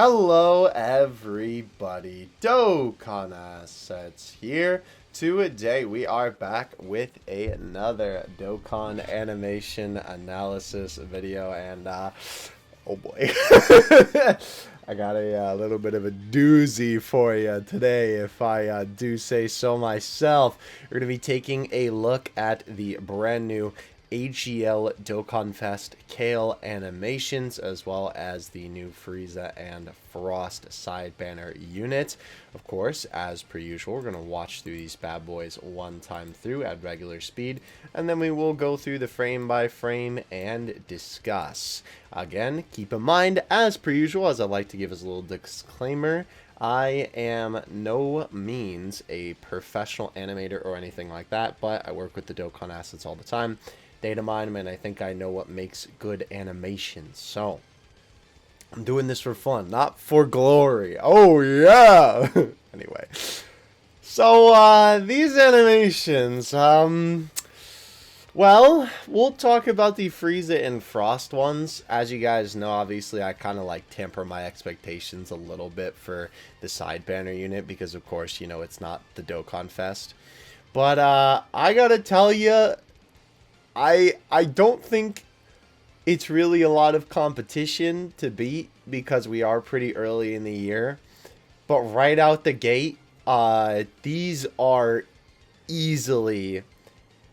Hello everybody, Dokkan Assets here. Today we are back with another Dokkan animation analysis video, and oh boy, I got a little bit of a doozy for you today, if I do say so myself. We're going to be taking a look at the brand new AGL Dokkan Fest Kale animations, as well as the new Frieza and Frost side banner unit. Of course, as per usual, we're going to watch through these bad boys one time through at regular speed, and then we will go through the frame by frame and discuss. Again, keep in mind, as per usual, as I like to give as a little disclaimer, I am no means a professional animator or anything like that, but I work with the Dokkan assets all the time. Data mine, and I think I know what makes good animations. So, I'm doing this for fun, not for glory. Oh, yeah! Anyway. So, these animations, well, we'll talk about the Frieza and Frost ones. As you guys know, obviously, I kind of like temper my expectations a little bit for the side banner unit, because, of course, you know, it's not the Dokkan Fest. But, I gotta tell you, I don't think it's really a lot of competition to beat, because we are pretty early in the year. But right out the gate, these are easily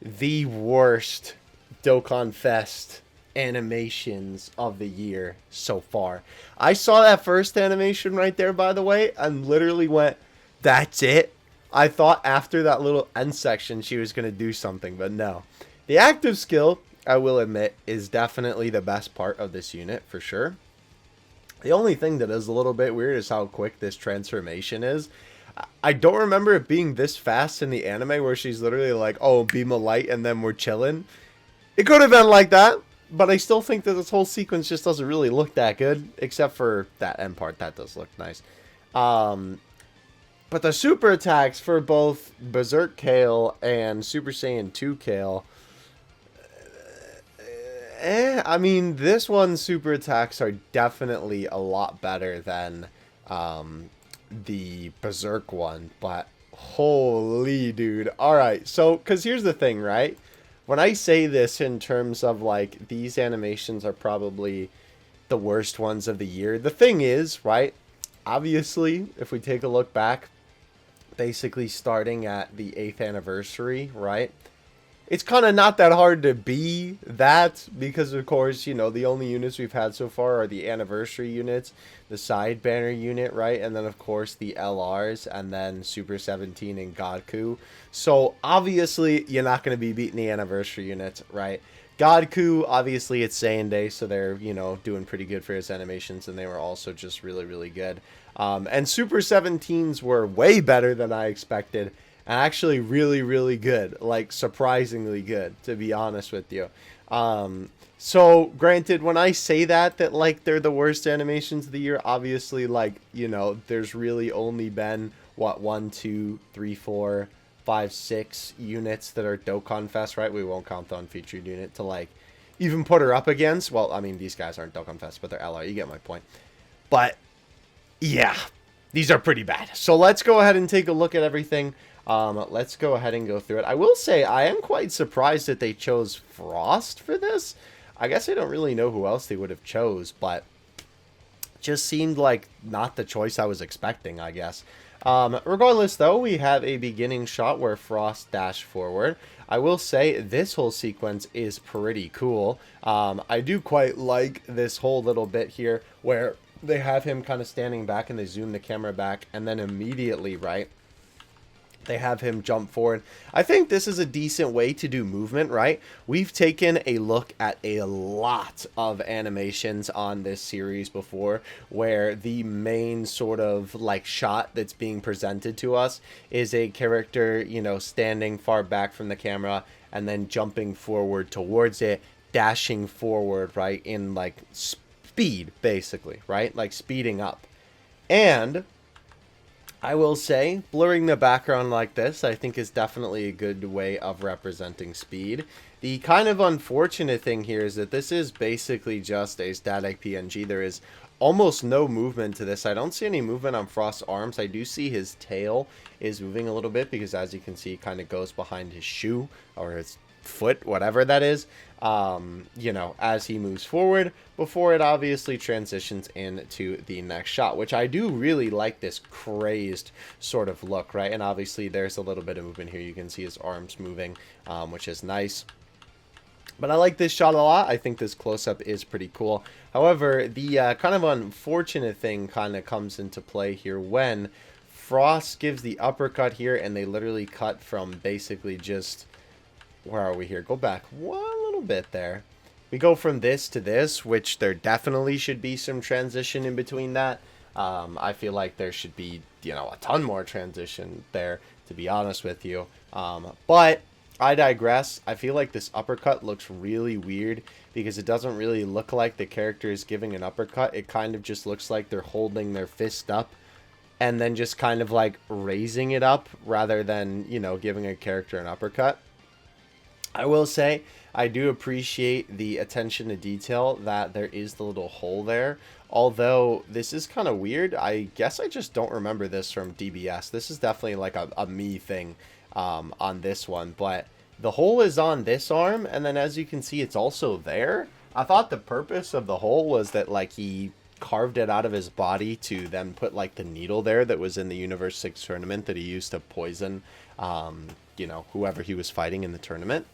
the worst Dokkan Fest animations of the year so far. I saw that first animation right there, by the way, and literally went, that's it. I thought after that little end section she was going to do something, but no. The active skill, I will admit, is definitely the best part of this unit, for sure. The only thing that is a little bit weird is how quick this transformation is. I don't remember it being this fast in the anime, where she's literally like, oh, beam of light, and then we're chilling. It could have been like that, but I still think that this whole sequence just doesn't really look that good, except for that end part. That does look nice. But the super attacks for both Berserk Kale and Super Saiyan 2 Kale, I mean, this one's super attacks are definitely a lot better than the Berserk one, but holy dude. Alright, so, because here's the thing, right? When I say this in terms of, like, these animations are probably the worst ones of the year, the thing is, right, obviously, if we take a look back, basically starting at the 8th anniversary, right? It's kind of not that hard to be that, because, of course, you know, the only units we've had so far are the anniversary units, the side banner unit, right? And then, of course, the LRs, and then Super 17 and Godku. So, obviously, you're not going to be beating the anniversary units, right? Godku, obviously, it's Saiyan Day, so they're, you know, doing pretty good for his animations, and they were also just really, really good. And Super 17s were way better than I expected. And actually really, really good. Like, surprisingly good, to be honest with you. So, granted, when I say that, like, they're the worst animations of the year, obviously, like, you know, there's really only been, what, 1, 2, 3, 4, 5, 6 units that are Dokkan Fest, right? We won't count the unfeatured unit to, like, even put her up against. Well, I mean, these guys aren't Dokkan Fest, but they're LR. You get my point. But, yeah, these are pretty bad. So, let's go ahead and take a look at everything. Let's go ahead and go through it. I will say, I am quite surprised that they chose Frost for this. I guess I don't really know who else they would have chose, but just seemed like not the choice I was expecting, I guess. Regardless, though, we have a beginning shot where Frost dashed forward. I will say this whole sequence is pretty cool. I do quite like this whole little bit here where they have him kind of standing back and they zoom the camera back, and then immediately, right, they have him jump forward. I think this is a decent way to do movement, right? We've taken a look at a lot of animations on this series before, where the main sort of like shot that's being presented to us is a character, you know, standing far back from the camera and then jumping forward towards it, dashing forward, right, in like speed, basically, right? Like speeding up. And I will say, blurring the background like this, I think is definitely a good way of representing speed. The kind of unfortunate thing here is that this is basically just a static PNG. There is almost no movement to this. I don't see any movement on Frost's arms. I do see his tail is moving a little bit because, as you can see, it kind of goes behind his shoe or his foot, whatever that is, you know, as he moves forward before it obviously transitions into the next shot, which I do really like, this crazed sort of look, right? And obviously there's a little bit of movement here. You can see his arms moving, which is nice. But I like this shot a lot. I think this close-up is pretty cool. However, the kind of unfortunate thing kind of comes into play here when Frost gives the uppercut here, and they literally cut from basically just... Where are we here? Go back one little bit there. We go from this to this, which there definitely should be some transition in between that. I feel like there should be, you know, a ton more transition there, to be honest with you. But I digress. I feel like this uppercut looks really weird because it doesn't really look like the character is giving an uppercut. It kind of just looks like they're holding their fist up and then just kind of like raising it up rather than, you know, giving a character an uppercut. I will say I do appreciate the attention to detail that there is the little hole there. Although this is kind of weird. I guess I just don't remember this from DBS. This is definitely like a me thing on this one. But the hole is on this arm, and then as you can see, it's also there. I thought the purpose of the hole was that like he carved it out of his body to then put like the needle there that was in the Universe 6 tournament that he used to poison, you know, whoever he was fighting in the tournament.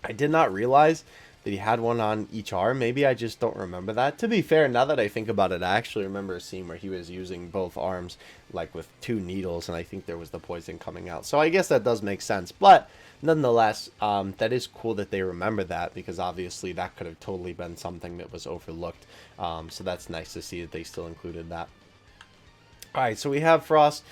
I did not realize that he had one on each arm. Maybe I just don't remember that. To be fair, now that I think about it, I actually remember a scene where he was using both arms, like with 2 needles, and I think there was the poison coming out. So I guess that does make sense. But nonetheless, that is cool that they remember that, because obviously that could have totally been something that was overlooked. So that's nice to see that they still included that. Alright, so we have Frost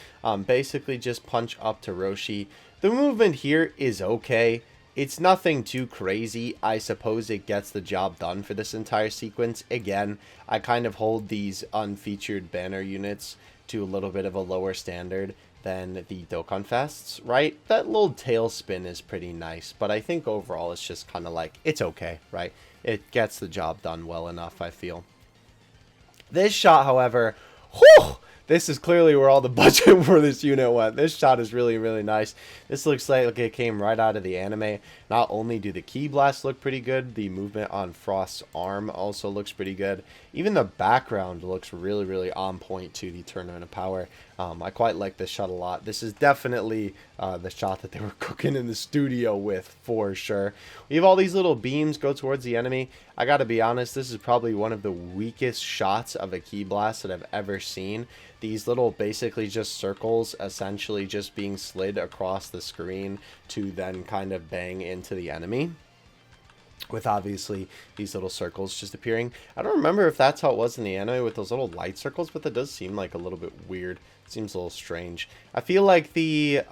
basically just punch up to Roshi. The movement here is okay. It's nothing too crazy. I suppose it gets the job done for this entire sequence. Again, I kind of hold these unfeatured banner units to a little bit of a lower standard than the Dokkan Fests, right? That little tail spin is pretty nice, but I think overall it's just kind of like, it's okay, right? It gets the job done well enough, I feel. This shot, however, whew! This is clearly where all the budget for this unit went. This shot is really, really nice. This looks like it came right out of the anime. Not only do the ki blasts look pretty good, the movement on Frost's arm also looks pretty good. Even the background looks really, really on point to the Tournament of Power. I quite like this shot a lot. This is definitely the shot that they were cooking in the studio with, for sure. We have all these little beams go towards the enemy. I gotta be honest, this is probably one of the weakest shots of a ki blast that I've ever seen. These little basically just circles essentially just being slid across the screen to then kind of bang into the enemy, with obviously these little circles just appearing. I don't remember if that's how it was in the anime with those little light circles, but that does seem like a little bit weird. It seems a little strange. I feel like the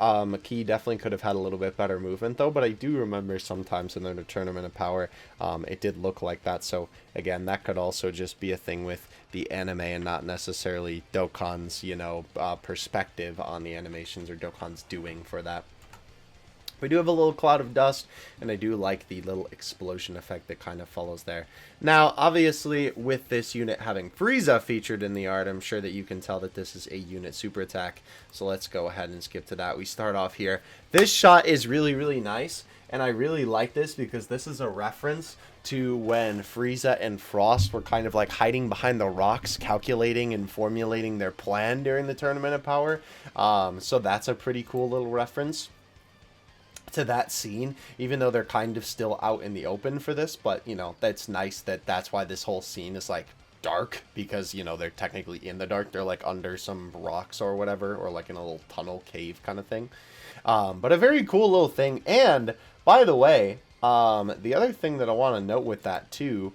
ki definitely could have had a little bit better movement though, but I do remember sometimes in the Tournament of Power it did look like that. So again, that could also just be a thing with the anime and not necessarily Dokkan's, you know, perspective on the animations or Dokkan's doing for that. We do have a little cloud of dust, and I do like the little explosion effect that kind of follows there. Now, obviously, with this unit having Frieza featured in the art, I'm sure that you can tell that this is a unit super attack. So let's go ahead and skip to that. We start off here. This shot is really, really nice, and I really like this because this is a reference to when Frieza and Frost were kind of like hiding behind the rocks, calculating and formulating their plan during the Tournament of Power. So that's a pretty cool little reference to that scene, even though they're kind of still out in the open for this. But you know, that's nice that that's why this whole scene is like dark, because you know they're technically in the dark. They're like under some rocks or whatever, or like in a little tunnel cave kind of thing. But a very cool little thing. And by the way, the other thing that I want to note with that too,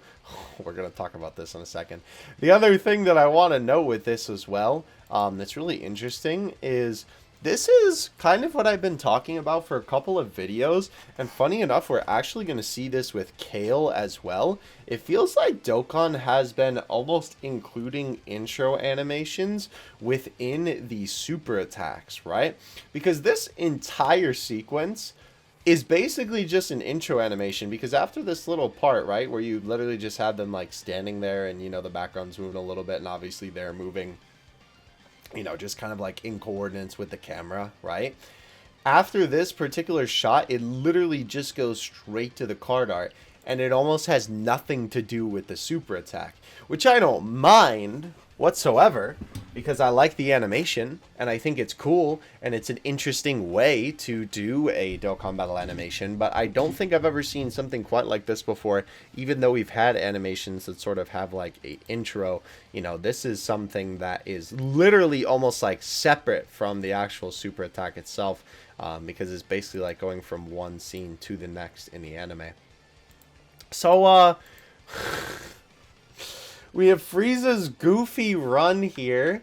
we're going to talk about this in a second. The other thing that I want to note with this as well, that's really interesting, is this is kind of what I've been talking about for a couple of videos, and funny enough, we're actually going to see this with Kale as well. It feels like Dokkan has been almost including intro animations within the super attacks, right? Because this entire sequence is basically just an intro animation, because after this little part, right, where you literally just have them like standing there and, you know, the background's moving a little bit and obviously they're moving, you know, just kind of like in coordinates with the camera, right? After this particular shot, it literally just goes straight to the card art, and it almost has nothing to do with the super attack, which I don't mind whatsoever, because I like the animation and I think it's cool and it's an interesting way to do a Dokkan battle animation. But I don't think I've ever seen something quite like this before, even though we've had animations that sort of have like a intro. You know, this is something that is literally almost like separate from the actual super attack itself, because it's basically like going from one scene to the next in the anime. So we have Frieza's goofy run here.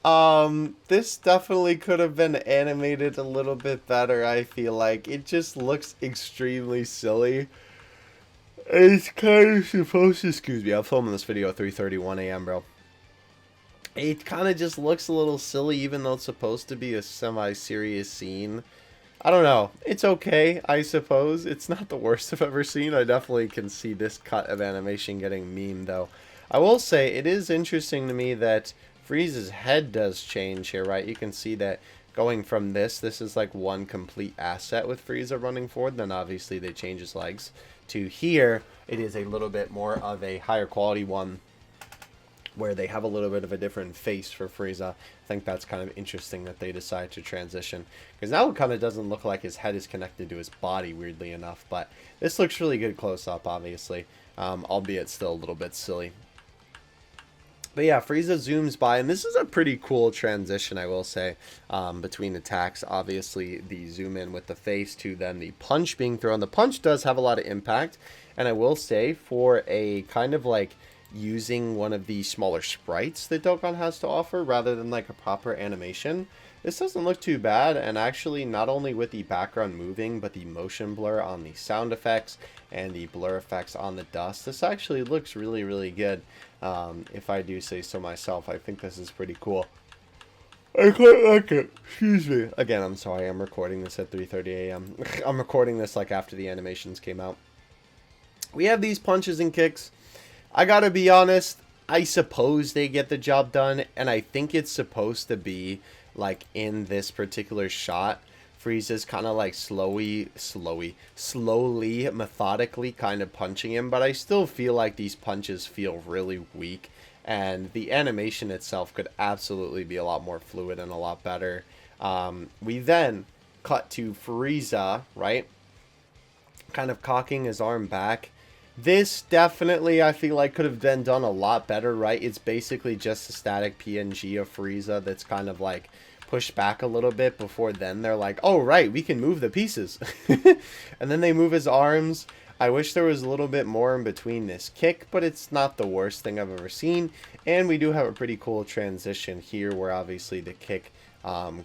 This definitely could have been animated a little bit better, I feel like. It just looks extremely silly. It's kind of supposed to, excuse me, I'm filming this video at 3:31 a.m., bro. It kind of just looks a little silly, even though it's supposed to be a semi-serious scene. I don't know. It's okay, I suppose. It's not the worst I've ever seen. I definitely can see this cut of animation getting memed, though. I will say, it is interesting to me that Frieza's head does change here, right? You can see that going from this is like one complete asset with Frieza running forward. Then obviously they change his legs. To here, it is a little bit more of a higher quality one, where they have a little bit of a different face for Frieza. I think that's kind of interesting that they decide to transition, because now it kind of doesn't look like his head is connected to his body, weirdly enough. But this looks really good close up, obviously, albeit still a little bit silly. But yeah, Frieza zooms by, and this is a pretty cool transition, I will say, between attacks. Obviously, the zoom in with the face to then the punch being thrown. The punch does have a lot of impact, and I will say, for a kind of like using one of the smaller sprites that Dokkan has to offer rather than like a proper animation, this doesn't look too bad. And actually, not only with the background moving, but the motion blur on the sound effects and the blur effects on the dust, this actually looks really, really good. If I do say so myself, I think this is pretty cool. I quite like it. Excuse me. Again, I'm sorry, I'm recording this at 3:30 a.m. I'm recording this like after the animations came out. We have these punches and kicks. I gotta be honest, I suppose they get the job done, and I think it's supposed to be like in this particular shot, Frieza's kind of like slowly, methodically kind of punching him, but I still feel like these punches feel really weak, and the animation itself could absolutely be a lot more fluid and a lot better. We then cut to Frieza, right, kind of cocking his arm back. This definitely, I feel like, could have been done a lot better, right? It's basically just a static PNG of Frieza that's kind of like pushed back a little bit before then they're like, oh, right, we can move the pieces. And then they move his arms. I wish there was a little bit more in between this kick, but it's not the worst thing I've ever seen. And we do have a pretty cool transition here where obviously the kick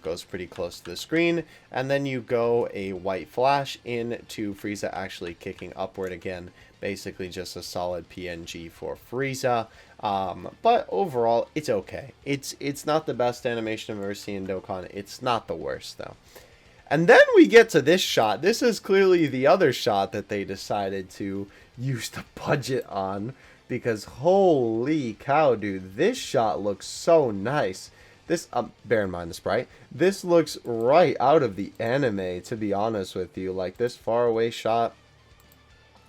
goes pretty close to the screen, and then you go a white flash into Frieza actually kicking upward again. Basically just a solid PNG for Frieza, but overall it's okay. It's not the best animation I've ever seen in Dokkan. It's not the worst though. And then we get to this shot. This is clearly the other shot that they decided to use the budget on, because holy cow, dude, this shot looks so nice. This, bear in mind the sprite, this looks right out of the anime, to be honest with you. Like, this far away shot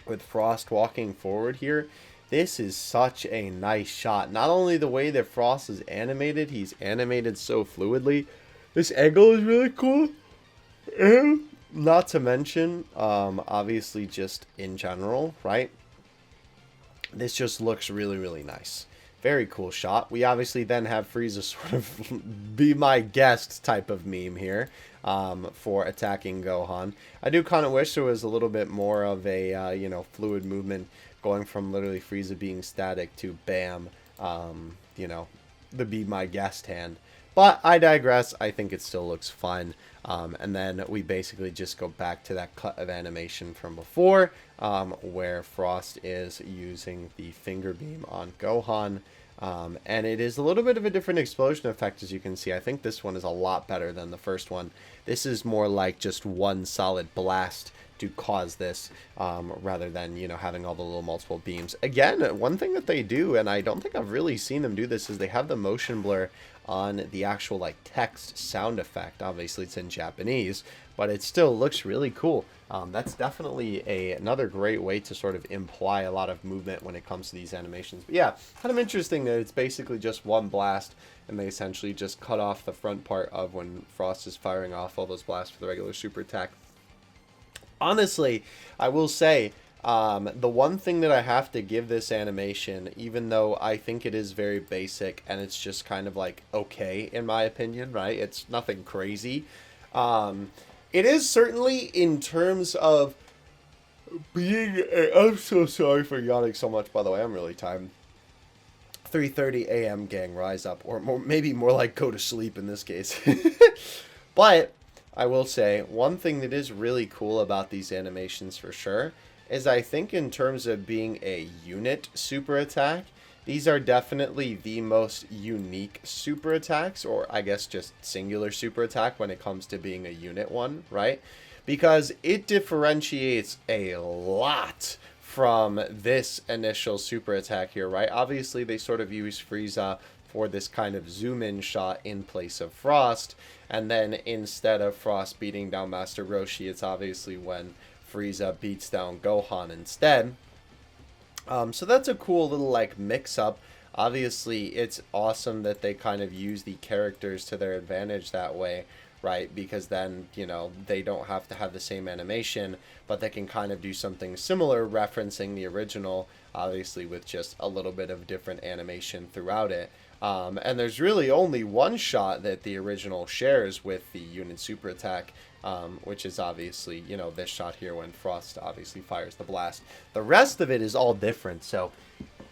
with Frost walking forward here, this is such a nice shot. Not only the way that Frost is animated, he's animated so fluidly. This angle is really cool. And not to mention, obviously just in general, right? This just looks really, really nice. Very cool shot. We obviously then have Frieza sort of be my guest type of meme here for attacking Gohan. I do kind of wish there was a little bit more of a, you know, fluid movement going from literally Frieza being static to bam, you know, the be my guest hand. But I digress. I think it still looks fun. And then we basically just go back to that cut of animation from before, where Frost is using the finger beam on Gohan. And it is a little bit of a different explosion effect, as you can see. I think this one is a lot better than the first one. This is more like just one solid blast to cause this, rather than, you know, having all the little multiple beams. Again, one thing that they do, and I don't think I've really seen them do this, is they have the motion blur on the actual like text sound effect. Obviously it's in Japanese, but it still looks really cool. That's definitely another great way to sort of imply a lot of movement when it comes to these animations. But yeah, kind of interesting that it's basically just one blast, and they essentially just cut off the front part of when Frost is firing off all those blasts for the regular super attack. Honestly, I will say, the one thing that I have to give this animation, even though I think it is very basic and it's just kind of like okay in my opinion, right? It's nothing crazy. It is certainly in terms of being. I'm so sorry for yawning so much, by the way. I'm really tired. 3:30 a.m. gang, rise up, or more, maybe more like go to sleep in this case. But I will say one thing that is really cool about these animations for sure is I think in terms of being a unit super attack, these are definitely the most unique super attacks, or I guess just singular super attack when it comes to being a unit one, right? Because it differentiates a lot from this initial super attack here, right? Obviously, they sort of use Frieza for this kind of zoom-in shot in place of Frost, and then instead of Frost beating down Master Roshi, it's obviously when Frieza beats down Gohan instead. So that's a cool little like mix-up. Obviously, it's awesome that they kind of use the characters to their advantage that way, right? Because then, you know, they don't have to have the same animation, but they can kind of do something similar, referencing the original, obviously with just a little bit of different animation throughout it. And there's really only one shot that the original shares with the unit super attack, which is obviously, you know, this shot here when Frost obviously fires the blast. The rest of it is all different. So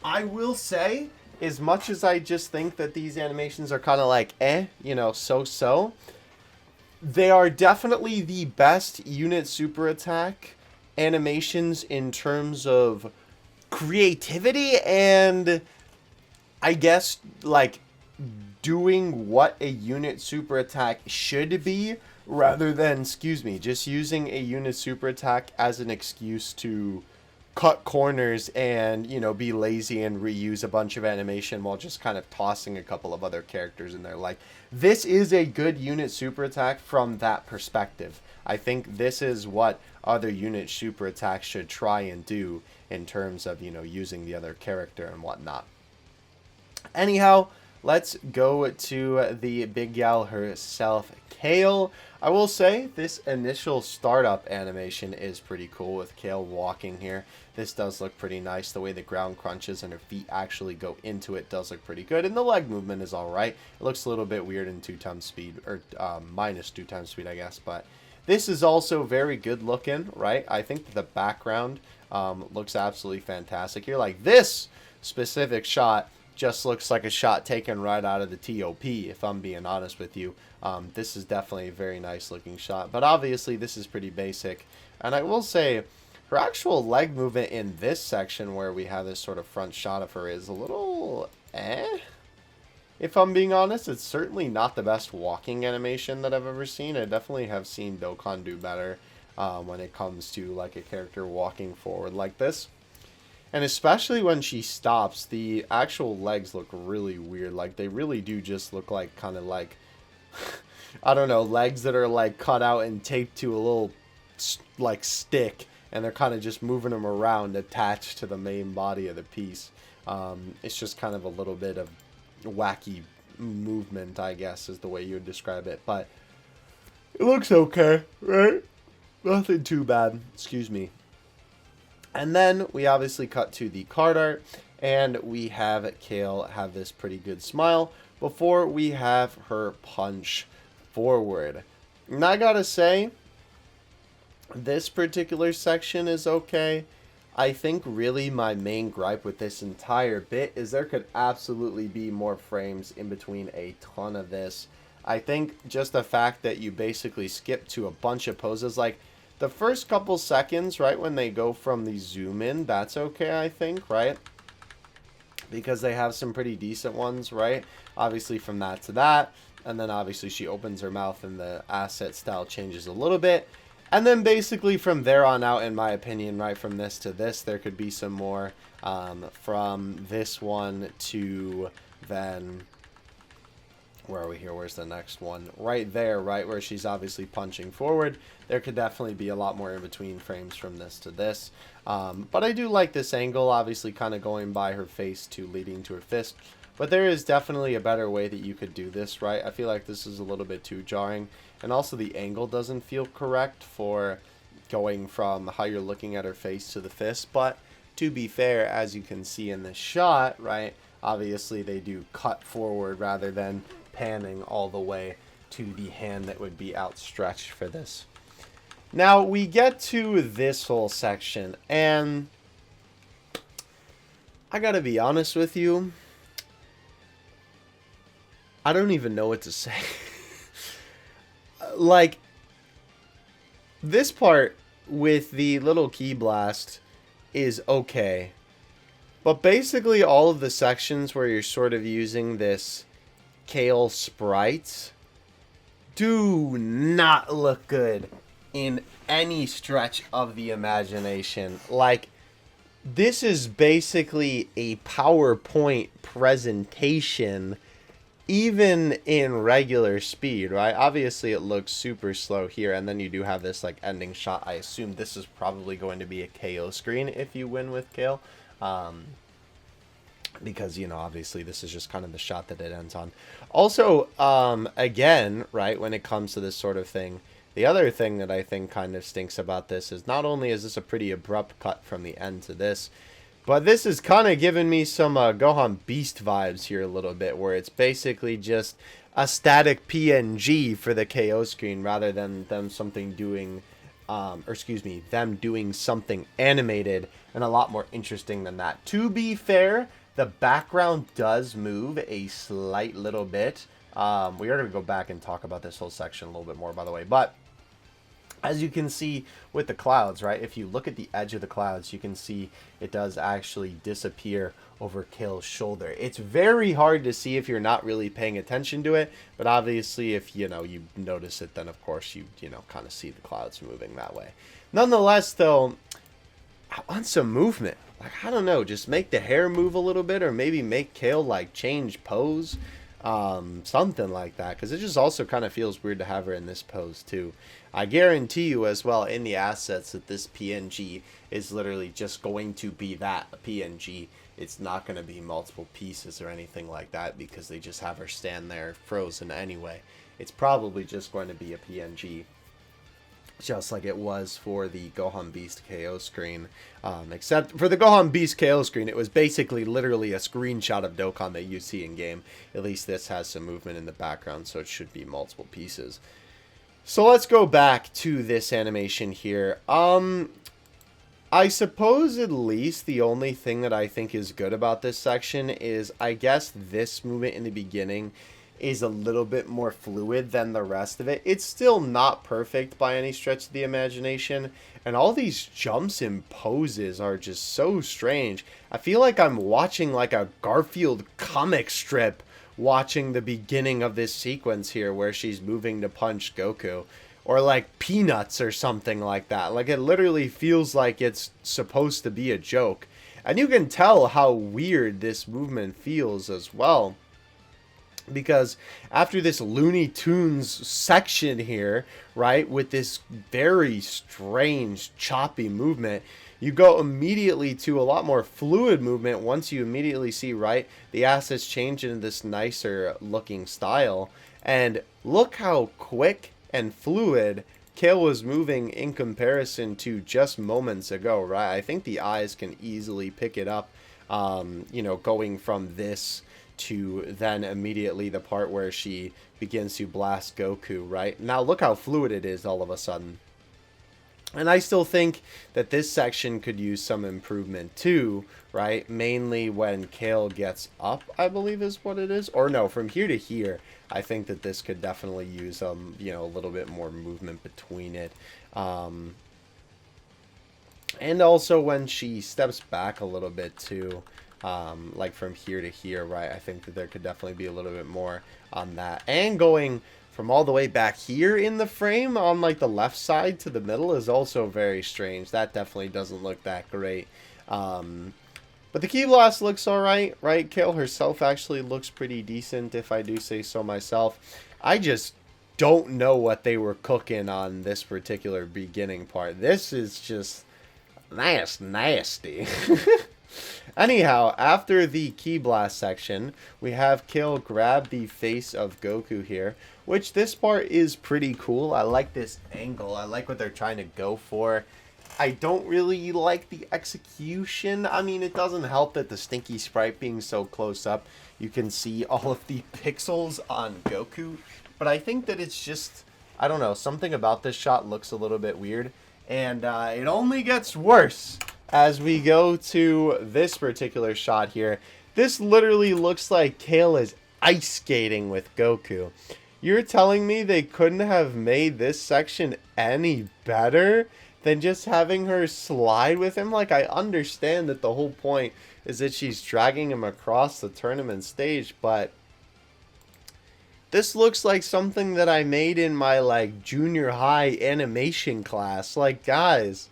I will say, as much as I just think that these animations are kind of like, you know, so-so, they are definitely the best unit super attack animations in terms of creativity and I guess like doing what a unit super attack should be, rather than, excuse me, just using a unit super attack as an excuse to cut corners and, you know, be lazy and reuse a bunch of animation while just kind of tossing a couple of other characters in there. Like, this is a good unit super attack from that perspective. I think this is what other unit super attacks should try and do in terms of, you know, using the other character and whatnot. Anyhow, let's go to the big gal herself, Kale. I will say this initial startup animation is pretty cool with Kale walking here. This does look pretty nice. The way the ground crunches and her feet actually go into it does look pretty good. And the leg movement is alright. It looks a little bit weird in 2 times speed, or minus 2 times speed, I guess. But this is also very good looking, right? I think the background looks absolutely fantastic here. Like, this specific shot just looks like a shot taken right out of the TOP, if I'm being honest with you. This is definitely a very nice looking shot, but obviously this is pretty basic. And I will say, her actual leg movement in this section where we have this sort of front shot of her is a little if I'm being honest. It's certainly not the best walking animation that I've ever seen. I definitely have seen Dokkan do better when it comes to like a character walking forward like this. And especially when she stops, the actual legs look really weird. Like, they really do just look like kind of like, I don't know, legs that are like cut out and taped to a little like stick. And they're kind of just moving them around attached to the main body of the piece. It's just kind of a little bit of wacky movement, I guess, is the way you would describe it. But it looks okay, right? Nothing too bad. Excuse me. And then we obviously cut to the card art, and we have Kale have this pretty good smile before we have her punch forward. And I gotta say, this particular section is okay. I think really my main gripe with this entire bit is there could absolutely be more frames in between a ton of this. I think just the fact that you basically skip to a bunch of poses, like the first couple seconds, right, when they go from the zoom in, that's okay, I think, right? because they have some pretty decent ones, right? Obviously from that to that, and then obviously she opens her mouth and the asset style changes a little bit. And then basically from there on out, in my opinion, right, from this to this, there could be some more. From this one to then, where are we here? Where's the next one? Right there, right, where she's obviously punching forward. There could definitely be a lot more in between frames from this to this. But I do like this angle, obviously kind of going by her face to leading to her fist. But there is definitely a better way that you could do this, right? I feel like this is a little bit too jarring. And also the angle doesn't feel correct for going from how you're looking at her face to the fist. But to be fair, as you can see in this shot, right, obviously they do cut forward rather than panning all the way to the hand that would be outstretched for this. Now we get to this whole section, and I gotta be honest with you, I don't even know what to say. Like, this part with the little key blast is okay, but basically all of the sections where you're sort of using this Kale sprites do not look good in any stretch of the imagination. Like, this is basically a PowerPoint presentation even in regular speed, right? Obviously it looks super slow here, and then you do have this like ending shot. I assume this is probably going to be a KO screen if you win with Kale, because, you know, obviously this is just kind of the shot that it ends on. Also, again, right, when it comes to this sort of thing, the other thing that I think kind of stinks about this is not only is this a pretty abrupt cut from the end to this, but this is kind of giving me some Gohan Beast vibes here a little bit, where it's basically just a static PNG for the KO screen rather than them doing something animated and a lot more interesting than that. To be fair, the background does move a slight little bit. We are going to go back and talk about this whole section a little bit more, by the way, but as you can see with the clouds, right, if you look at the edge of the clouds, you can see it does actually disappear over Kale's shoulder. It's very hard to see if you're not really paying attention to it, but obviously if, you know, you notice it, then of course you know, kind of see the clouds moving that way. Nonetheless, though, I want some movement. Like, I don't know, just make the hair move a little bit, or maybe make Kale, like, change pose. Something like that, because it just also kind of feels weird to have her in this pose too. I guarantee you as well in the assets that this PNG is literally just going to be that, a PNG. It's not going to be multiple pieces or anything like that, because they just have her stand there frozen anyway. It's probably just going to be a PNG, just like it was for the Gohan Beast KO screen. Except for the Gohan Beast KO screen, it was basically literally a screenshot of Dokkan that you see in game. At least this has some movement in the background, so it should be multiple pieces. So let's go back to this animation here. I suppose at least the only thing that I think is good about this section is, I guess, this movement in the beginning is a little bit more fluid than the rest of it. It's still not perfect by any stretch of the imagination, and all these jumps and poses are just so strange. I feel like I'm watching like a Garfield comic strip, watching the beginning of this sequence here where she's moving to punch Goku, or like Peanuts or something like that. Like, it literally feels like it's supposed to be a joke, and you can tell how weird this movement feels as well, because after this Looney Tunes section here, right, with this very strange choppy movement, you go immediately to a lot more fluid movement once you immediately see, right, the assets change into this nicer looking style. And look how quick and fluid Kale was moving in comparison to just moments ago, right? I think the eyes can easily pick it up, you know, going from this to then immediately the part where she begins to blast Goku, right? Now look how fluid it is all of a sudden. And I still think that this section could use some improvement too, right? Mainly when Kale gets up, I believe is what it is. Or no, from here to here, I think that this could definitely use, you know, a little bit more movement between it. And also when she steps back a little bit too, like from here to here, right? I think that there could definitely be a little bit more on that. And going from all the way back here in the frame on like the left side to the middle is also very strange. That definitely doesn't look that great. But the Ki Blast looks alright, right? Kale herself actually looks pretty decent, if I do say so myself. I just don't know what they were cooking on this particular beginning part. This is just nasty. Anyhow, after the Ki Blast section, we have Kale grab the face of Goku here, which this part is pretty cool. I like this angle. I like what they're trying to go for. I don't really like the execution. I mean, it doesn't help that the Stinky Sprite being so close up, you can see all of the pixels on Goku. But I think that it's just, I don't know, something about this shot looks a little bit weird. And it only gets worse as we go to this particular shot here. This literally looks like Kale is ice skating with Goku. You're telling me they couldn't have made this section any better than just having her slide with him? Like, I understand that the whole point is that she's dragging him across the tournament stage, but this looks like something that I made in my, like, junior high animation class. Like, guys,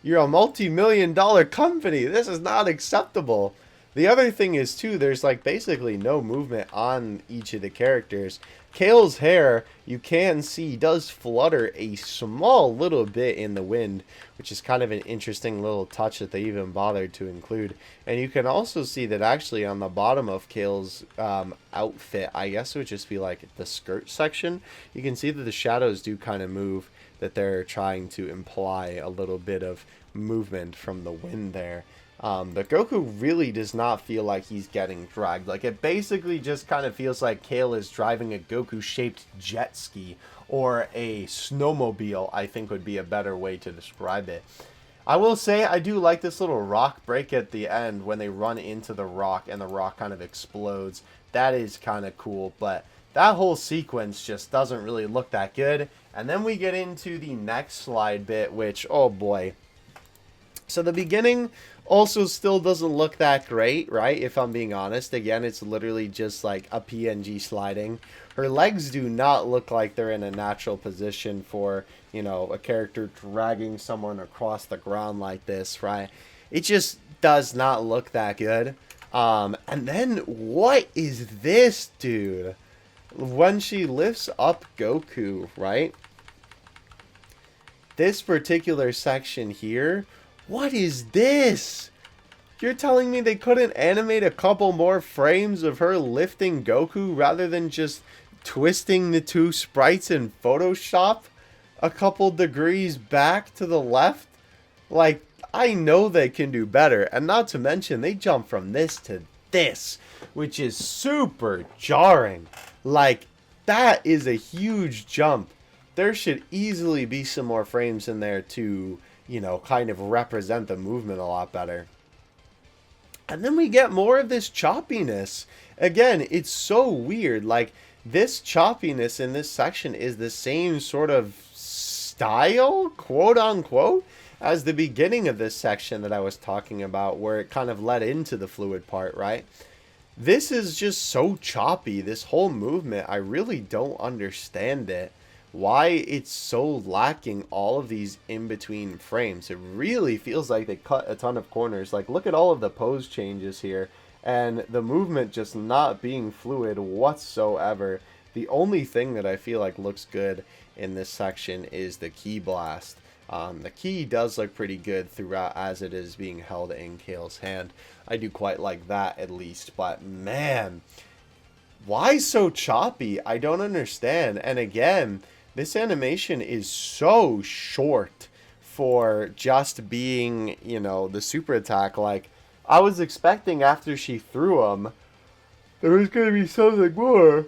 you're a multi-million-dollar company. This is not acceptable. The other thing is, too, there's, like, basically no movement on each of the characters. Kale's hair, you can see, does flutter a small little bit in the wind, which is kind of an interesting little touch that they even bothered to include. And you can also see that actually on the bottom of Kale's outfit, I guess it would just be like the skirt section, you can see that the shadows do kind of move, that they're trying to imply a little bit of movement from the wind there. But Goku really does not feel like he's getting dragged. Like, it basically just kind of feels like Kale is driving a Goku-shaped jet ski or a snowmobile, I think would be a better way to describe it. I will say I do like this little rock break at the end when they run into the rock and the rock kind of explodes. That is kind of cool, but that whole sequence just doesn't really look that good. And then we get into the next slide bit, which, oh boy. So the beginning also still doesn't look that great, right? If I'm being honest. Again, it's literally just like a PNG sliding. Her legs do not look like they're in a natural position for, you know, a character dragging someone across the ground like this, right? It just does not look that good. And then, what is this, dude? When she lifts up Goku, right? This particular section here, what is this? You're telling me they couldn't animate a couple more frames of her lifting Goku rather than just twisting the two sprites in Photoshop a couple degrees back to the left? Like, I know they can do better. And not to mention, they jump from this to this, which is super jarring. Like, that is a huge jump. There should easily be some more frames in there to, you know, kind of represent the movement a lot better. And then we get more of this choppiness. Again, it's so weird. Like, this choppiness in this section is the same sort of style, quote unquote, as the beginning of this section that I was talking about, where it kind of led into the fluid part, right? This is just so choppy, this whole movement. I really don't understand it. Why it's so lacking all of these in-between frames. It really feels like they cut a ton of corners. Like, look at all of the pose changes here. And the movement just not being fluid whatsoever. The only thing that I feel like looks good in this section is the Ki Blast. The Ki does look pretty good throughout as it is being held in Kale's hand. I do quite like that at least. But man, why so choppy? I don't understand. And again, this animation is so short for just being, you know, the super attack. Like, I was expecting after she threw him, there was going to be something more.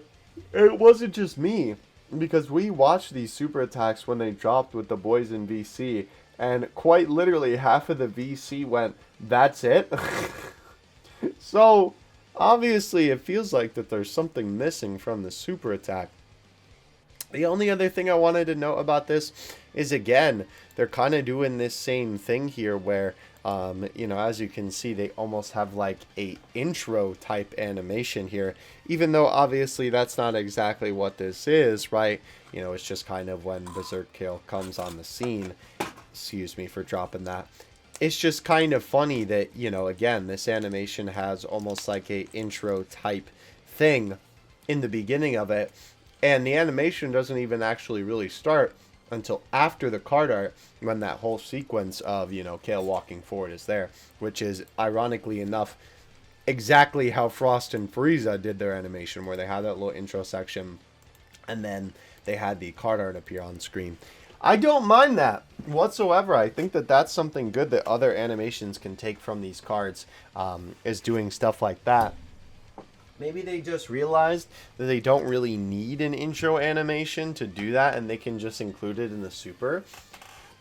It wasn't just me, because we watched these super attacks when they dropped with the boys in VC, and quite literally half of the VC went, that's it. So, obviously, it feels like that there's something missing from the super attack. The only other thing I wanted to note about this is, again, they're kind of doing this same thing here where, you know, as you can see, they almost have like a intro type animation here, even though obviously that's not exactly what this is, right? You know, it's just kind of when Berserk Kale comes on the scene. Excuse me for dropping that. It's just kind of funny that, you know, again, this animation has almost like a intro type thing in the beginning of it. And the animation doesn't even actually really start until after the card art, when that whole sequence of, you know, Kale walking forward is there, which is, ironically enough, exactly how Frost and Frieza did their animation, where they had that little intro section, and then they had the card art appear on screen. I don't mind that whatsoever. I think that that's something good that other animations can take from these cards, is doing stuff like that. Maybe they just realized that they don't really need an intro animation to do that, and they can just include it in the super.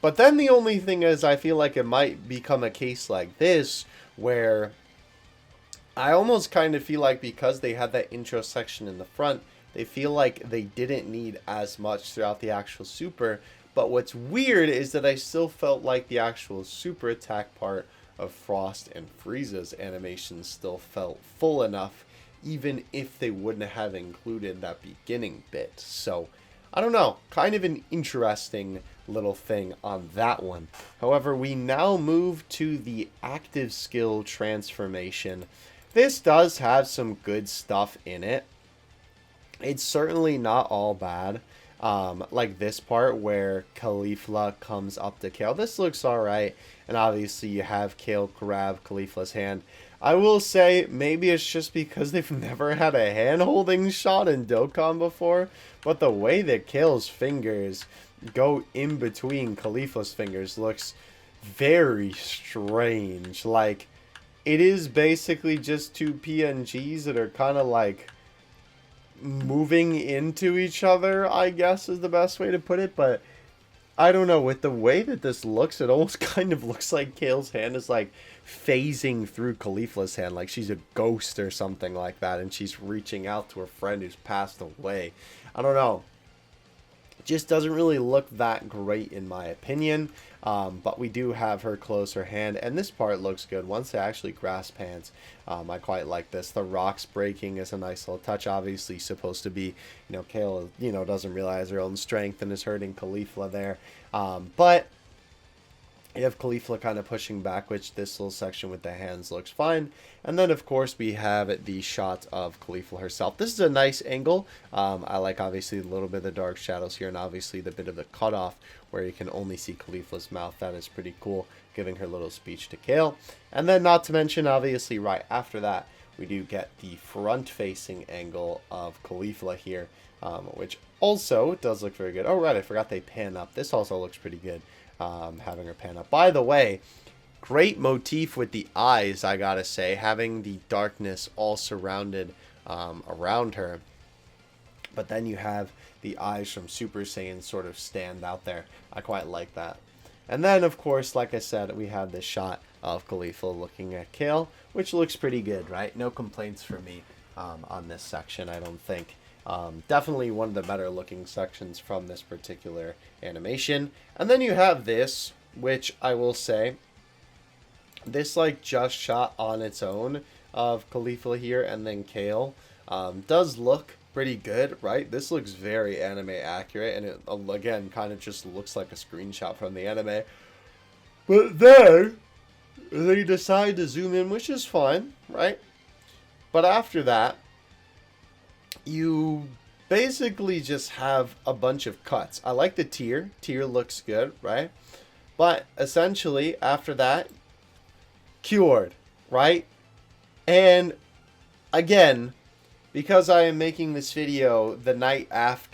But then the only thing is, I feel like it might become a case like this, where I almost kind of feel like because they had that intro section in the front, they feel like they didn't need as much throughout the actual super. But what's weird is that I still felt like the actual super attack part of Frost and Frieza's animation still felt full enough, even if they wouldn't have included that beginning bit. So, I don't know. Kind of an interesting little thing on that one. However, we now move to the active skill transformation. This does have some good stuff in it. It's certainly not all bad. Like this part where Caulifla comes up to Kale. This looks alright. And obviously you have Kale grab Caulifla's hand. I will say, maybe it's just because they've never had a hand-holding shot in Dokkan before, but the way that Kale's fingers go in between Caulifla's fingers looks very strange. Like, it is basically just two PNGs that are kind of like moving into each other, I guess is the best way to put it, but I don't know, with the way that this looks, it almost kind of looks like Kale's hand is like phasing through Caulifla's hand, like she's a ghost or something like that, and she's reaching out to her friend who's passed away. I don't know. It just doesn't really look that great in my opinion, but we do have her close her hand, and this part looks good once they actually grasp hands. I quite like this. The rocks breaking is a nice little touch. Obviously supposed to be, you know, Kale, you know, doesn't realize her own strength and is hurting Caulifla there, but you have Caulifla kind of pushing back, which this little section with the hands looks fine. And then, of course, we have the shot of Caulifla herself. This is a nice angle. I like, obviously, a little bit of the dark shadows here, and obviously the bit of the cutoff where you can only see Caulifla's mouth. That is pretty cool, giving her little speech to Kale. And then, not to mention, obviously, right after that, we do get the front-facing angle of Caulifla here, which also does look very good. Oh, right, I forgot they pan up. This also looks pretty good. Having her pan up. By the way, great motif with the eyes, I gotta say. Having the darkness all surrounded around her. But then you have the eyes from Super Saiyan sort of stand out there. I quite like that. And then, of course, like I said, we have this shot of Caulifla looking at Kale, which looks pretty good, right? No complaints for me on this section, I don't think. Definitely one of the better looking sections from this particular animation. And then you have this, which I will say, this like just shot on its own of Caulifla here and then Kale does look pretty good, right? This looks very anime accurate, and it again kind of just looks like a screenshot from the anime. But then they decide to zoom in, which is fine, right? But after that, you basically just have a bunch of cuts. I like the tear. Tear looks good, right? But essentially, after that, cured, right? And again, because I am making this video the night that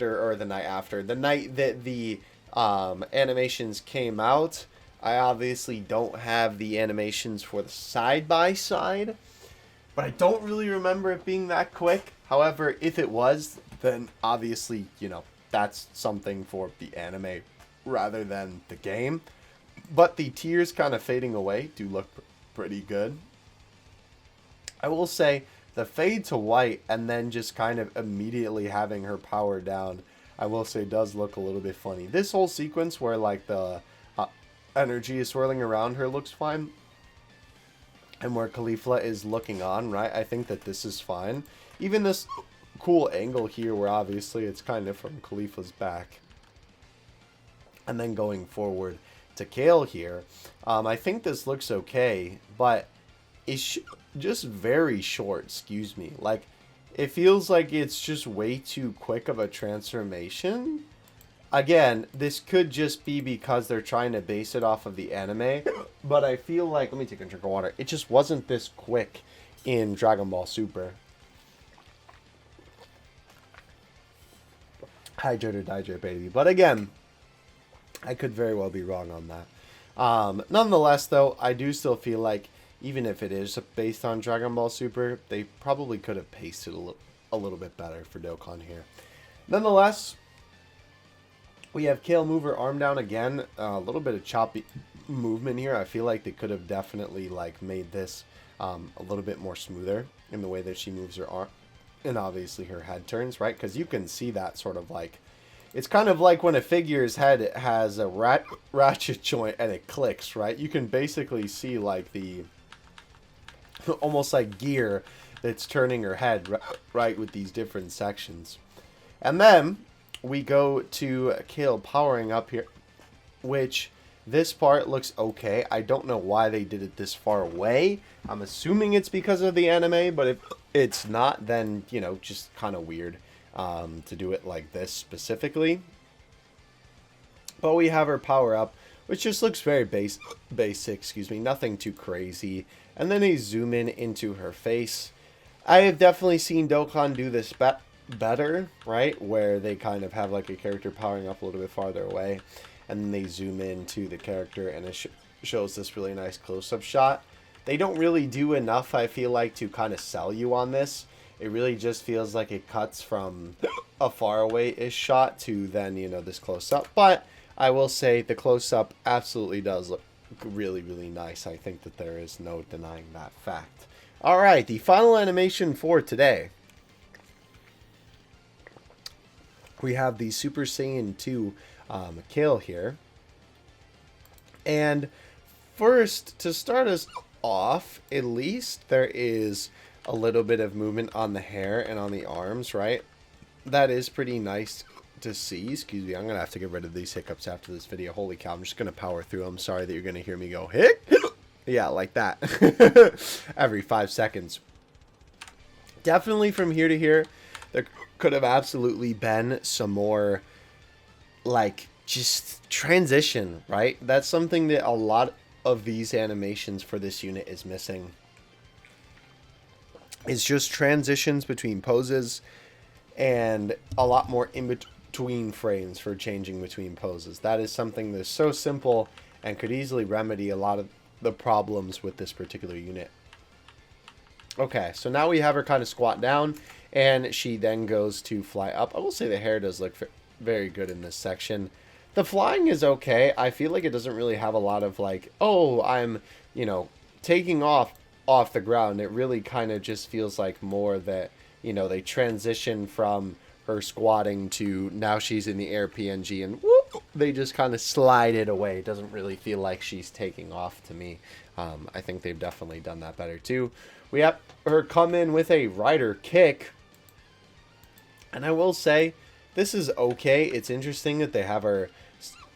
the animations came out, I obviously don't have the animations for the side-by-side, but I don't really remember it being that quick. However, if it was, then obviously, you know, that's something for the anime rather than the game. But the tears kind of fading away do look pretty good. I will say, the fade to white and then just kind of immediately having her power down, I will say does look a little bit funny. This whole sequence where like the energy is swirling around her looks fine. And where Khalifa is looking on, right? I think that this is fine. Even this cool angle here where obviously it's kind of from Khalifa's back. And then going forward to Kale here. I think this looks okay, but it's just very short, excuse me. Like, it feels like it's just way too quick of a transformation. Again, this could just be because they're trying to base it off of the anime, but I feel like, let me take a drink of water, it just wasn't this quick in Dragon Ball Super. Hydrate or dihydrate, baby. But again, I could very well be wrong on that. Nonetheless, though, I do still feel like, even if it is based on Dragon Ball Super, they probably could have paced it a little bit better for Dokkan here. Nonetheless, we have Kale move her arm down again. A little bit of choppy movement here. I feel like they could have definitely like made this a little bit more smoother in the way that she moves her arm. And obviously her head turns, right? Because you can see that sort of like... It's kind of like when a figure's head has a ratchet joint and it clicks, right? You can basically see like the... almost like gear that's turning her head, right? With these different sections. And then we go to Kale powering up here, which this part looks okay. I don't know why they did it this far away. I'm assuming it's because of the anime, but if it's not, then, you know, just kind of weird to do it like this specifically. But we have her power up, which just looks very basic, excuse me, nothing too crazy. And then they zoom in into her face. I have definitely seen Dokkan do this better, right? Where they kind of have like a character powering up a little bit farther away. And then they zoom into the character and it shows this really nice close-up shot. They don't really do enough, I feel like, to kind of sell you on this. It really just feels like it cuts from a far away-ish shot to then, you know, this close-up. But I will say the close-up absolutely does look really, really nice. I think that there is no denying that fact. Alright, the final animation for today. We have the Super Saiyan 2 Kale here. And first, to start us off, at least, there is a little bit of movement on the hair and on the arms, right? That is pretty nice to see. Excuse me, I'm going to have to get rid of these hiccups after this video. Holy cow, I'm just going to power through. I'm sorry that you're going to hear me go, hic? Yeah, like that. Every 5 seconds. Definitely from here to here, there could have absolutely been some more, like, just transition, right? That's something that a lot of these animations for this unit is missing. It's just transitions between poses and a lot more in between frames for changing between poses. That is something that's so simple and could easily remedy a lot of the problems with this particular unit. Okay, so now we have her kind of squat down and she then goes to fly up. I will say the hair does look very good in this section. The flying is okay. I feel like it doesn't really have a lot of like, oh, I'm, you know, taking off the ground. It really kind of just feels like more that, you know, they transition from her squatting to now she's in the air PNG and whoop, they just kind of slide it away. It doesn't really feel like she's taking off to me. I think they've definitely done that better too. We have her come in with a rider kick. And I will say, this is okay. It's interesting that they have her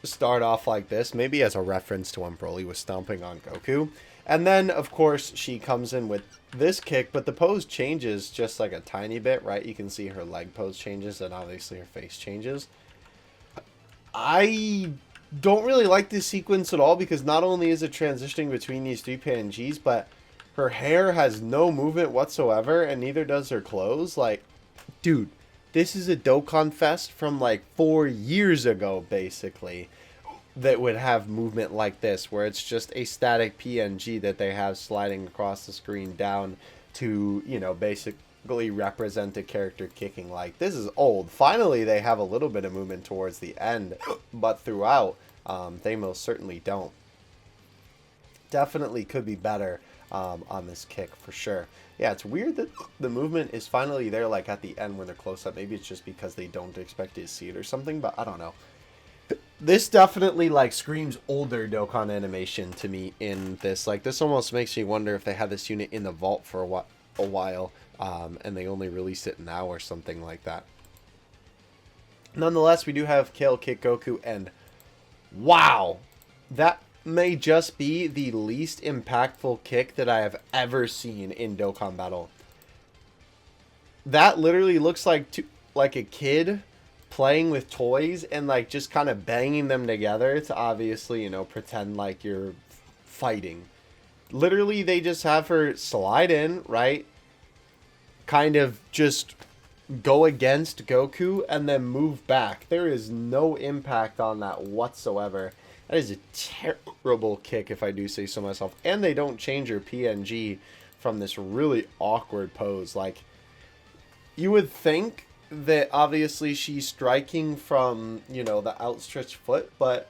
start off like this, maybe as a reference to when Broly was stomping on Goku. And then, of course, she comes in with this kick, but the pose changes just like a tiny bit, right? You can see her leg pose changes, and obviously her face changes. I don't really like this sequence at all, because not only is it transitioning between these three PNGs, but her hair has no movement whatsoever, and neither does her clothes. Like, dude, this is a Dokkan Fest from like 4 years ago, basically, that would have movement like this, where it's just a static PNG that they have sliding across the screen down to, you know, basically represent a character kicking. Like, this is old. Finally, they have a little bit of movement towards the end, but throughout, they most certainly don't. Definitely could be better on this kick for sure. Yeah, it's weird that the movement is finally there, like at the end when they're close up. Maybe it's just because they don't expect you to see it or something, but I don't know. This definitely like screams older Dokkan animation to me in this. Like this almost makes me wonder if they had this unit in the vault for a while and they only released it now or something like that. Nonetheless, we do have Kale kick Goku, and wow, that may just be the least impactful kick that I have ever seen in Dokkan Battle. That literally looks like a kid playing with toys and like just kind of banging them together to obviously, you know, pretend like you're fighting. Literally, they just have her slide in, right? Kind of just go against Goku and then move back. There is no impact on that whatsoever. That is a terrible kick, if I do say so myself. And they don't change her PNG from this really awkward pose. Like, you would think that obviously she's striking from, you know, the outstretched foot, but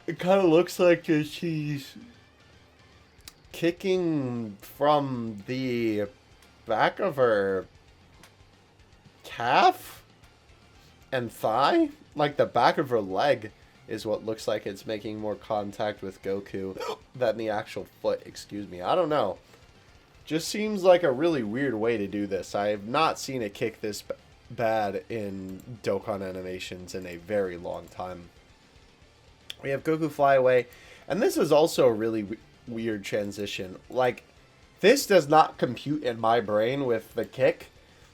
it kind of looks like she's kicking from the back of her calf and thigh. Like the back of her leg is what looks like it's making more contact with Goku than the actual foot. Excuse me. I don't know. Just seems like a really weird way to do this. I have not seen a kick this bad in Dokkan animations in a very long time. We have Goku fly away, and this is also a really weird transition. Like, this does not compute in my brain with the kick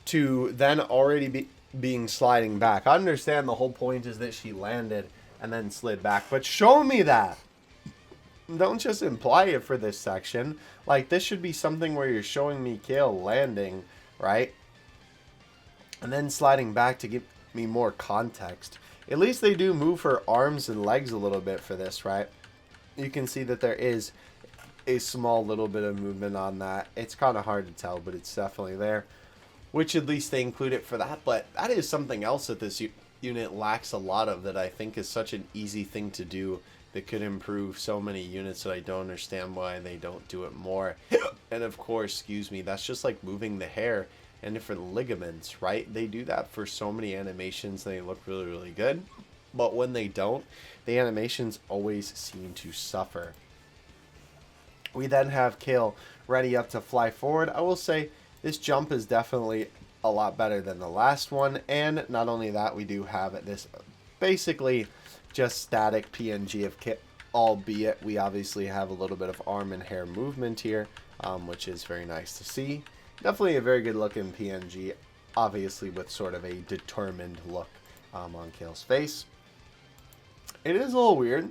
to then already being sliding back. I understand the whole point is that she landed and then slid back, but show me that. Don't just imply it for this section. Like, this should be something where you're showing me Kale landing, right? And then sliding back to give me more context. At least they do move her arms and legs a little bit for this, right? You can see that there is a small little bit of movement on that. It's kind of hard to tell, but it's definitely there. Which at least they include it for that. But that is something else that this unit lacks a lot of that I think is such an easy thing to do that could improve so many units that I don't understand why they don't do it more. And of course, excuse me, that's just like moving the hair and different ligaments, right? They do that for so many animations. They look really, really good. But when they don't, the animations always seem to suffer. We then have Kale ready up to fly forward. I will say this jump is definitely a lot better than the last one. And not only that, we do have this basically just static PNG of Kale, albeit we obviously have a little bit of arm and hair movement here, which is very nice to see. Definitely a very good looking PNG, obviously with sort of a determined look on Kale's face. It is a little weird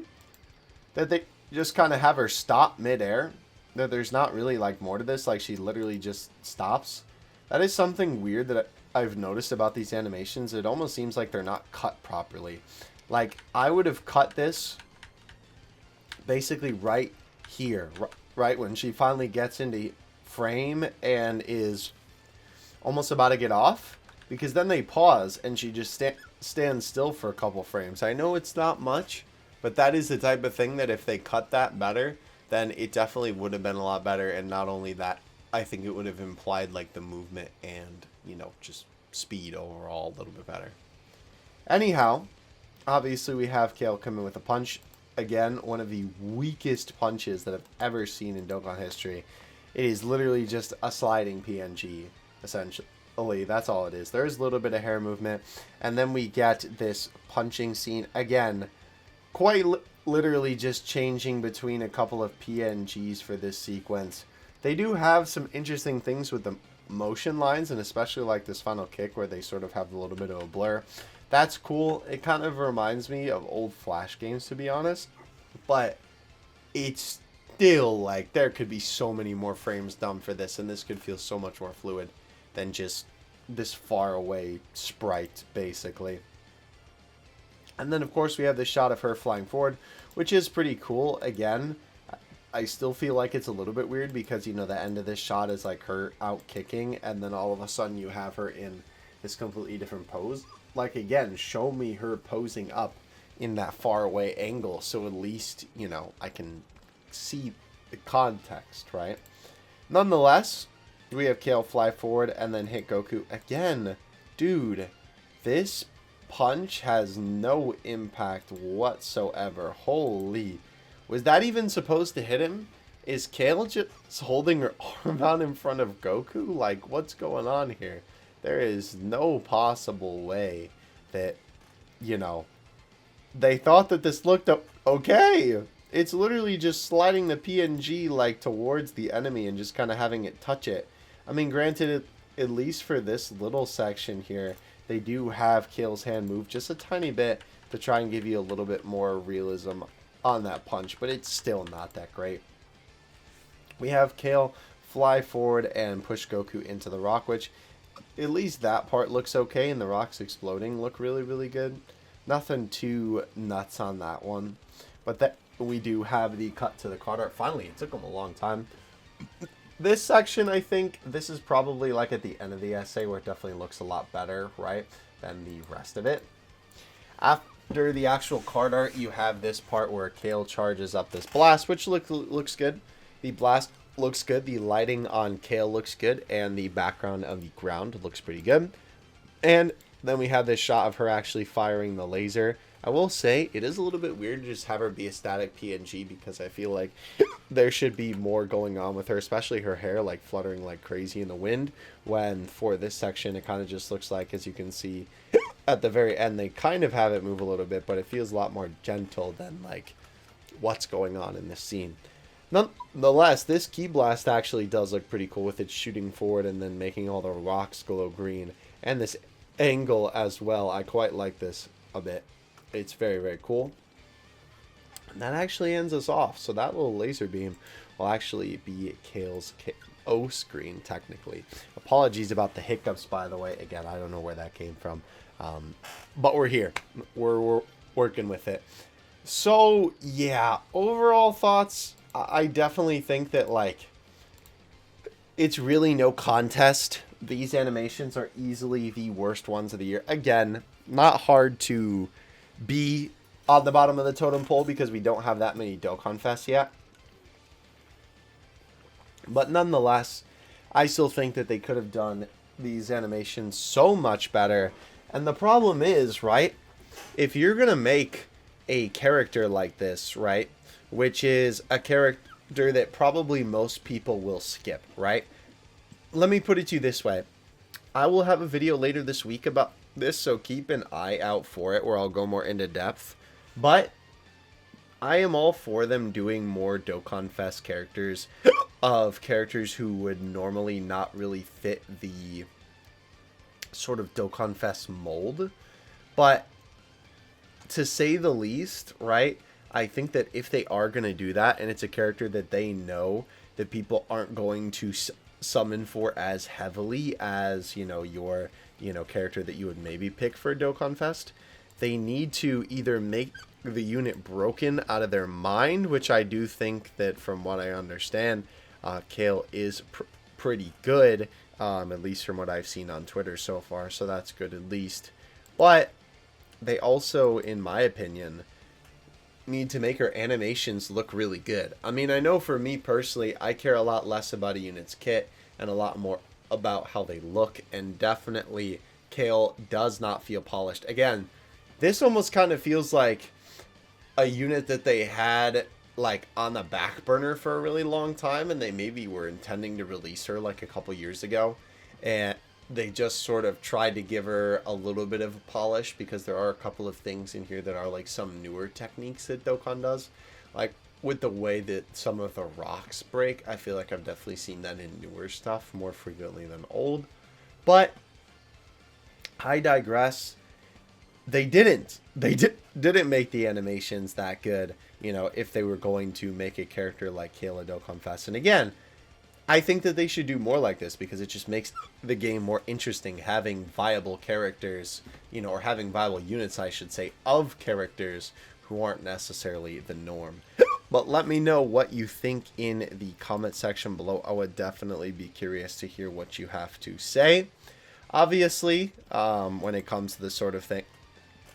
that they just kind of have her stop midair, that there's not really like more to this, like she literally just stops. That is something weird that I've noticed about these animations. It almost seems like they're not cut properly. Like, I would have cut this basically right here, right when she finally gets into frame and is almost about to get off, because then they pause and she just stands still for a couple frames. I know it's not much, but that is the type of thing that if they cut that better, then it definitely would have been a lot better. And not only that, I think it would have implied like the movement and, you know, just speed overall a little bit better. Anyhow, obviously we have Kale coming with a punch. Again, one of the weakest punches that I've ever seen in Dokkan history. It is literally just a sliding PNG, essentially. That's all it is. There is a little bit of hair movement. And then we get this punching scene. Again, quite literally just changing between a couple of PNGs for this sequence. They do have some interesting things with the motion lines, and especially like this final kick where they sort of have a little bit of a blur. That's cool. It kind of reminds me of old Flash games, to be honest. But it's still like there could be so many more frames done for this, and this could feel so much more fluid than just this far away sprite, basically. And then, of course, we have this shot of her flying forward, which is pretty cool. Again, I still feel like it's a little bit weird because, you know, the end of this shot is like her out kicking, and then all of a sudden you have her in this completely different pose. Like, again, show me her posing up in that far away angle, so at least, you know, I can see context, right? Nonetheless, we have Kale fly forward and then hit Goku again. Dude, this punch has no impact whatsoever. Holy. Was that even supposed to hit him? Is Kale just holding her arm out in front of Goku? Like, what's going on here? There is no possible way that, you know, they thought that this looked okay. It's literally just sliding the PNG, like, towards the enemy and just kind of having it touch it. I mean, granted, at least for this little section here, they do have Kale's hand move just a tiny bit to try and give you a little bit more realism on that punch, but it's still not that great. We have Kale fly forward and push Goku into the rock, which at least that part looks okay, and the rocks exploding look really, really good. Nothing too nuts on that one. But that we do have the cut to the card art. Finally, it took them a long time. This section, I think, this is probably like at the end of the essay where it definitely looks a lot better, right, than the rest of it. After the actual card art, you have this part where Kale charges up this blast, which looks good. The blast looks good. The lighting on Kale looks good. And the background of the ground looks pretty good. And then we have this shot of her actually firing the laser. I will say, it is a little bit weird to just have her be a static PNG because I feel like there should be more going on with her, especially her hair like fluttering like crazy in the wind, when for this section it kind of just looks like, as you can see at the very end, they kind of have it move a little bit, but it feels a lot more gentle than like what's going on in this scene. Nonetheless, this Ki Blast actually does look pretty cool with it shooting forward and then making all the rocks glow green, and this angle as well. I quite like this a bit. It's very, very cool. And that actually ends us off. So that little laser beam will actually be Kale's O screen, technically. Apologies about the hiccups, by the way. Again, I don't know where that came from. But we're here. We're working with it. So, yeah. Overall thoughts, I definitely think that, like, it's really no contest. These animations are easily the worst ones of the year. Again, not hard to be on the bottom of the totem pole because we don't have that many Dokkan Fests yet. But nonetheless, I still think that they could have done these animations so much better. And the problem is, right, if you're going to make a character like this, right, which is a character that probably most people will skip, right? Let me put it to you this way. I will have a video later this week about this, so keep an eye out for it where I'll go more into depth. But I am all for them doing more Dokkan Fest characters of characters who would normally not really fit the sort of Dokkan Fest mold. But to say the least, right, I think that if they are going to do that, and it's a character that they know that people aren't going to summon for as heavily as, you know, your, you know, character that you would maybe pick for a Dokkan Fest, they need to either make the unit broken out of their mind, which I do think that from what I understand, Kale is pretty good, at least from what I've seen on Twitter so far, so that's good at least. But they also, in my opinion, need to make her animations look really good. I mean, I know for me personally, I care a lot less about a unit's kit and a lot more about how they look, and definitely Kale does not feel polished. Again, this almost kind of feels like a unit that they had like on the back burner for a really long time, and they maybe were intending to release her like a couple years ago, and they just sort of tried to give her a little bit of a polish, because there are a couple of things in here that are like some newer techniques that Dokkan does, like with the way that some of the rocks break. I feel like I've definitely seen that in newer stuff more frequently than old. But I digress. They didn't make the animations that good, you know, if they were going to make a character like Kale Dokkan Fest. And again, I think that they should do more like this, because it just makes the game more interesting, having viable characters, you know, or having viable units, I should say, of characters who aren't necessarily the norm. But let me know what you think in the comment section below. I would definitely be curious to hear what you have to say. Obviously, when it comes to this sort of thing,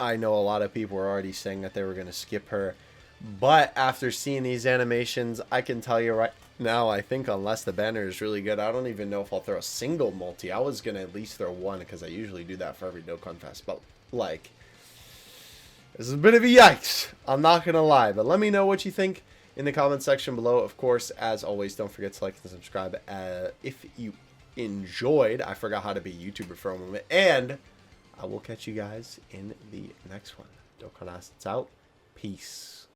I know a lot of people were already saying that they were going to skip her. But after seeing these animations, I can tell you right now, I think unless the banner is really good, I don't even know if I'll throw a single multi. I was going to at least throw one because I usually do that for every Dokkan Fest. But, like, this is a bit of a yikes. I'm not going to lie. But let me know what you think in the comment section below. Of course, as always, don't forget to like and subscribe if you enjoyed. I forgot how to be a YouTuber for a moment. And I will catch you guys in the next one. Dokkan Assets out. Peace.